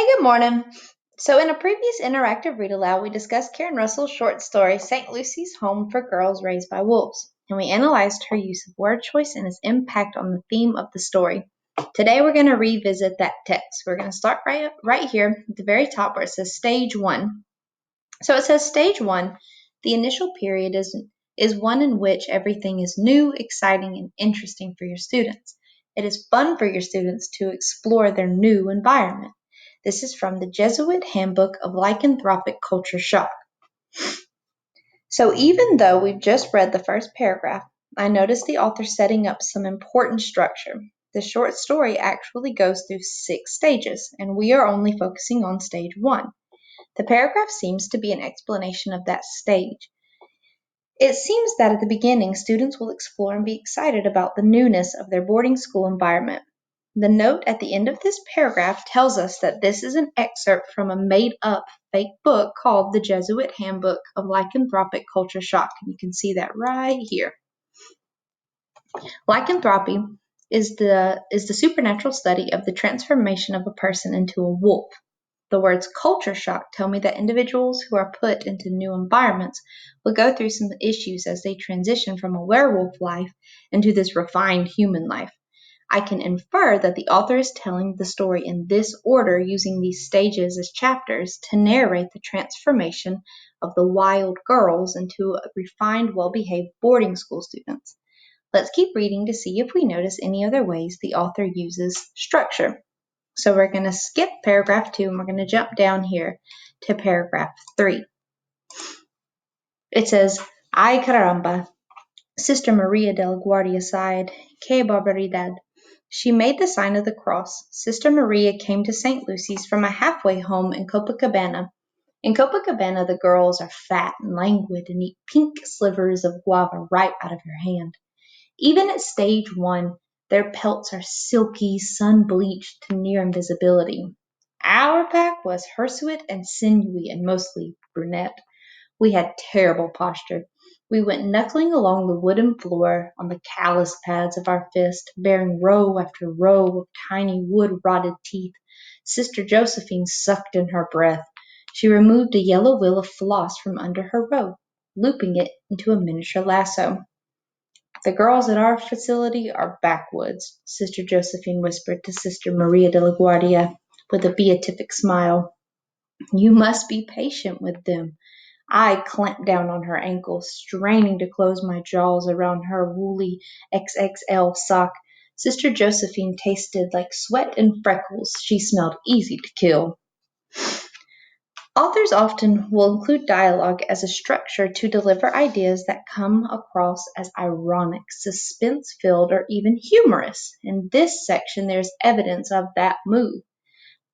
Hey, good morning. So, in a previous interactive read aloud, we discussed Karen Russell's short story, St. Lucy's Home for Girls Raised by Wolves, and we analyzed her use of word choice and its impact on the theme of the story. Today, we're going to revisit that text. We're going to start right here at the very top where it says Stage 1. So, it says Stage 1, the initial period is one in which everything is new, exciting, and interesting for your students. It is fun for your students to explore their new environment. This is from the Jesuit Handbook of Lycanthropic Culture Shock. So even though we've just read the first paragraph, I noticed the author setting up some important structure. The short story actually goes through 6 stages, and we are only focusing on stage 1. The paragraph seems to be an explanation of that stage. It seems that at the beginning, students will explore and be excited about the newness of their boarding school environment. The note at the end of this paragraph tells us that this is an excerpt from a made-up fake book called the Jesuit Handbook of Lycanthropic Culture Shock. You can see that right here. Lycanthropy is the supernatural study of the transformation of a person into a wolf. The words culture shock tell me that individuals who are put into new environments will go through some issues as they transition from a werewolf life into this refined human life. I can infer that the author is telling the story in this order using these stages as chapters to narrate the transformation of the wild girls into refined, well-behaved boarding school students. Let's keep reading to see if we notice any other ways the author uses structure. So we're going to skip paragraph 2 and we're going to jump down here to paragraph 3. It says, Ay caramba. Sister Maria de la Guardia sighed. Que barbaridad. She made the sign of the cross. Sister Maria came to St. Lucy's from a halfway home in Copacabana. In Copacabana, the girls are fat and languid and eat pink slivers of guava right out of your hand. Even at stage 1, their pelts are silky, sun-bleached to near invisibility. Our pack was hirsute and sinewy and mostly brunette. We had terrible posture. We went knuckling along the wooden floor on the callous pads of our fist, bearing row after row of tiny wood-rotted teeth. Sister Josephine sucked in her breath. She removed a yellow wheel of floss from under her robe, looping it into a miniature lasso. The girls at our facility are backwoods, Sister Josephine whispered to Sister Maria de la Guardia with a beatific smile. You must be patient with them. I clamped down on her ankle, straining to close my jaws around her woolly XXL sock. Sister Josephine tasted like sweat and freckles. She smelled easy to kill. Authors often will include dialogue as a structure to deliver ideas that come across as ironic, suspense-filled, or even humorous. In this section, there's evidence of that move.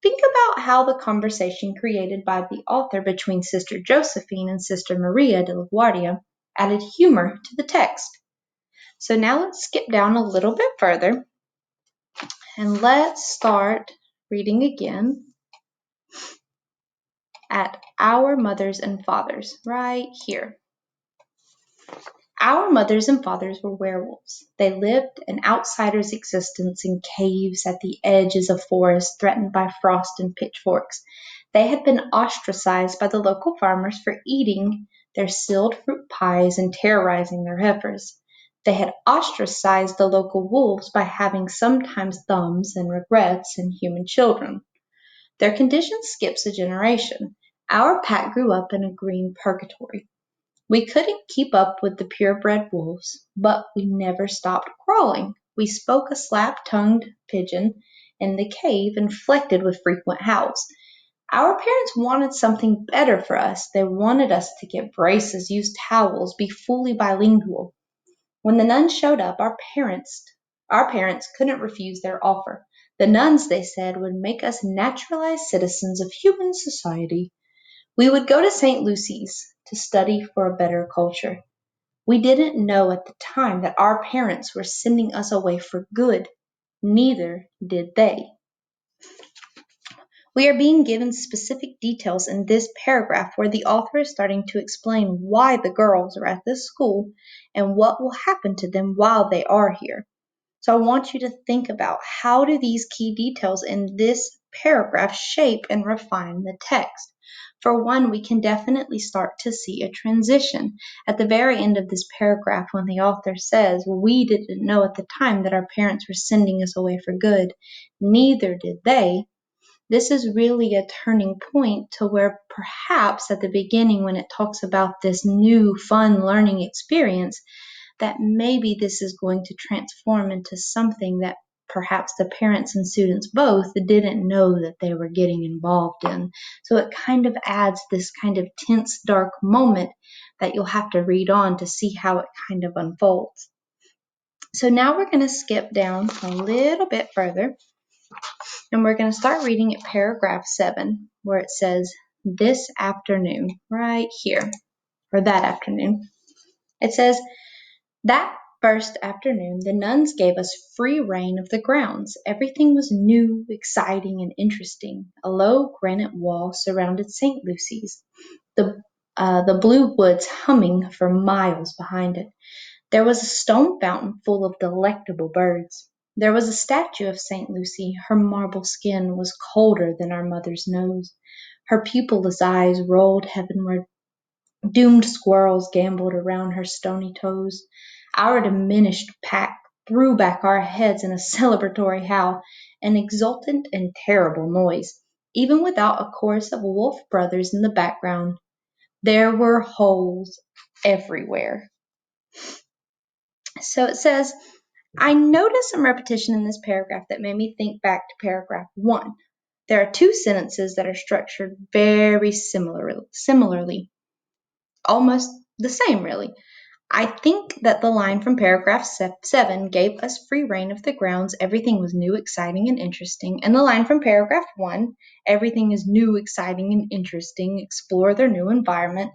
Think about how the conversation created by the author between Sister Josephine and Sister Maria de la Guardia added humor to the text. So now let's skip down a little bit further and let's start reading again at Our Mothers and Fathers, right here. Our mothers and fathers were werewolves. They lived an outsider's existence in caves at the edges of forests threatened by frost and pitchforks. They had been ostracized by the local farmers for eating their sealed fruit pies and terrorizing their heifers. They had ostracized the local wolves by having sometimes thumbs and regrets in human children. Their condition skips a generation. Our pack grew up in a green purgatory. We couldn't keep up with the purebred wolves, but we never stopped crawling. We spoke a slap-tongued pidgin in the cave, inflected with frequent howls. Our parents wanted something better for us. They wanted us to get braces, use towels, be fully bilingual. When the nuns showed up, our parents couldn't refuse their offer. The nuns, they said, would make us naturalized citizens of human society. We would go to St. Lucy's to study for a better culture. We didn't know at the time that our parents were sending us away for good. Neither did they. We are being given specific details in this paragraph where the author is starting to explain why the girls are at this school and what will happen to them while they are here. So I want you to think about how do these key details in this paragraph shape and refine the text. For one, we can definitely start to see a transition. At the very end of this paragraph, when the author says, "We didn't know at the time that our parents were sending us away for good, neither did they," this is really a turning point to where perhaps at the beginning, when it talks about this new fun learning experience, that maybe this is going to transform into something that perhaps the parents and students both didn't know that they were getting involved in. So it kind of adds this kind of tense, dark moment that you'll have to read on to see how it kind of unfolds. So now we're going to skip down a little bit further, and we're going to start reading at paragraph 7, where it says, "This afternoon," right here, or that afternoon. It says, "That first afternoon, the nuns gave us free rein of the grounds. Everything was new, exciting, and interesting. A low granite wall surrounded St. Lucy's, the blue woods humming for miles behind it. There was a stone fountain full of delectable birds. There was a statue of St. Lucy. Her marble skin was colder than our mother's nose. Her pupilless eyes rolled heavenward. Doomed squirrels gamboled around her stony toes. Our diminished pack threw back our heads in a celebratory howl, an exultant and terrible noise, even without a chorus of wolf brothers in the background. There were holes everywhere." So it says, I noticed some repetition in this paragraph that made me think back to paragraph 1. There are two sentences that are structured very similarly, almost the same, really. I think that the line from paragraph 7 gave us free rein of the grounds, everything was new, exciting, and interesting, and the line from paragraph 1, everything is new, exciting, and interesting, explore their new environment.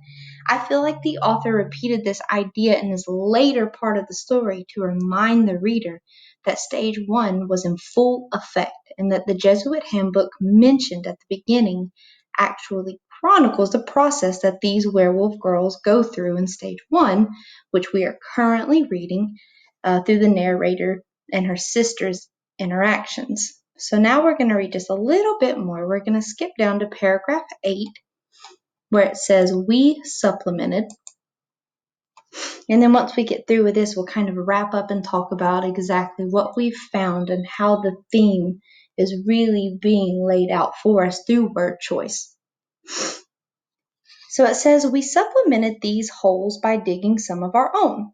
I feel like the author repeated this idea in this later part of the story to remind the reader that stage 1 was in full effect and that the Jesuit handbook mentioned at the beginning actually chronicles the process that these werewolf girls go through in stage 1, which we are currently reading through the narrator and her sister's interactions. So now we're going to read just a little bit more. We're going to skip down to paragraph 8, where it says, "We supplemented." And then once we get through with this, we'll kind of wrap up and talk about exactly what we've found and how the theme is really being laid out for us through word choice. So it says, "We supplemented these holes by digging some of our own.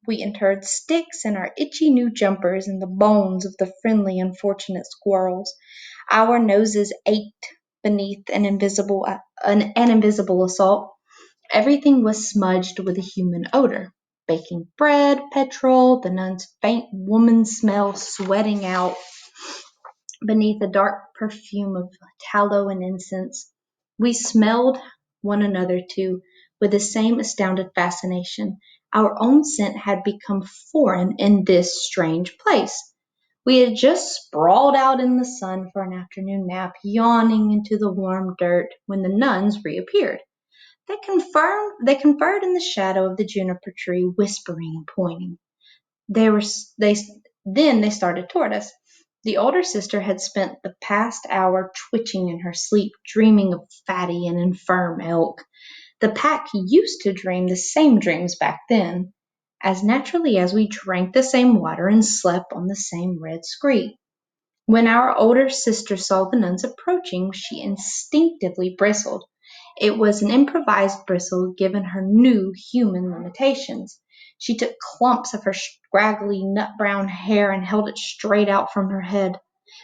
We interred sticks in our itchy new jumpers and the bones of the friendly unfortunate squirrels. Our noses ached beneath an invisible assault. Everything was smudged with a human odor. Baking bread, petrol, the nun's faint woman smell sweating out beneath a dark perfume of tallow and incense. We smelled one another too, with the same astounded fascination. Our own scent had become foreign in this strange place. We had just sprawled out in the sun for an afternoon nap, yawning into the warm dirt, when the nuns reappeared. They conferred in the shadow of the juniper tree, whispering and pointing. Then they started toward us. The older sister had spent the past hour twitching in her sleep, dreaming of fatty and infirm elk. The pack used to dream the same dreams back then, as naturally as we drank the same water and slept on the same red scree. When our older sister saw the nuns approaching, she instinctively bristled. It was an improvised bristle given her new human limitations. She took clumps of her scraggly nut-brown hair and held it straight out from her head.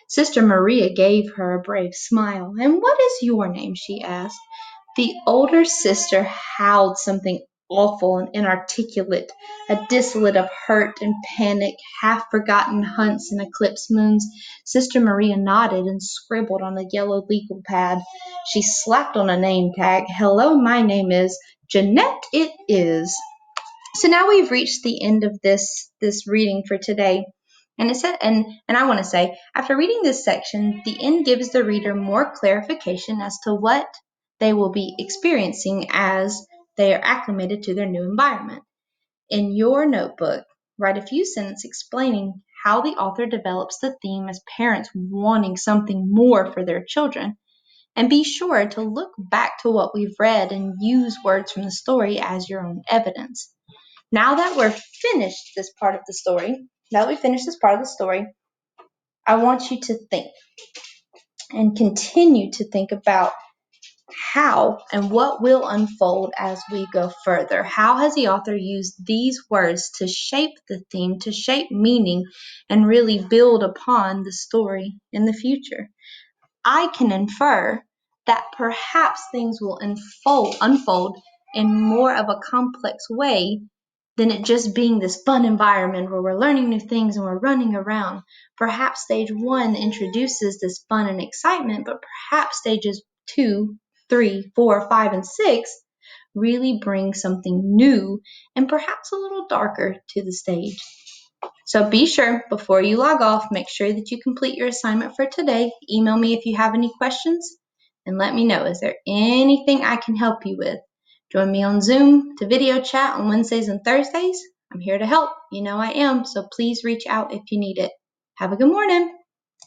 Sister Maria gave her a brave smile. "And what is your name?" she asked. The older sister howled something awful and inarticulate, a distillate of hurt and panic, half-forgotten hunts and eclipse moons. Sister Maria nodded and scribbled on a yellow legal pad. She slapped on a name tag. "Hello, my name is Jeanette, it is." So now we've reached the end of this reading for today. And it said, and I want to say, after reading this section, the end gives the reader more clarification as to what they will be experiencing as they are acclimated to their new environment. In your notebook, write a few sentences explaining how the author develops the theme as parents wanting something more for their children. And be sure to look back to what we've read and use words from the story as your own evidence. Now that we've finished this part of the story, I want you to think and continue to think about how and what will unfold as we go further. How has the author used these words to shape the theme, to shape meaning, and really build upon the story in the future? I can infer that perhaps things will unfold in more of a complex way than it just being this fun environment where we're learning new things and we're running around. Perhaps stage 1 introduces this fun and excitement, but perhaps stages 2, 3, 4, 5, and 6 really bring something new and perhaps a little darker to the stage. So be sure, before you log off, make sure that you complete your assignment for today. Email me if you have any questions and let me know, is there anything I can help you with? Join me on Zoom to video chat on Wednesdays and Thursdays. I'm here to help. You know I am, so please reach out if you need it. Have a good morning.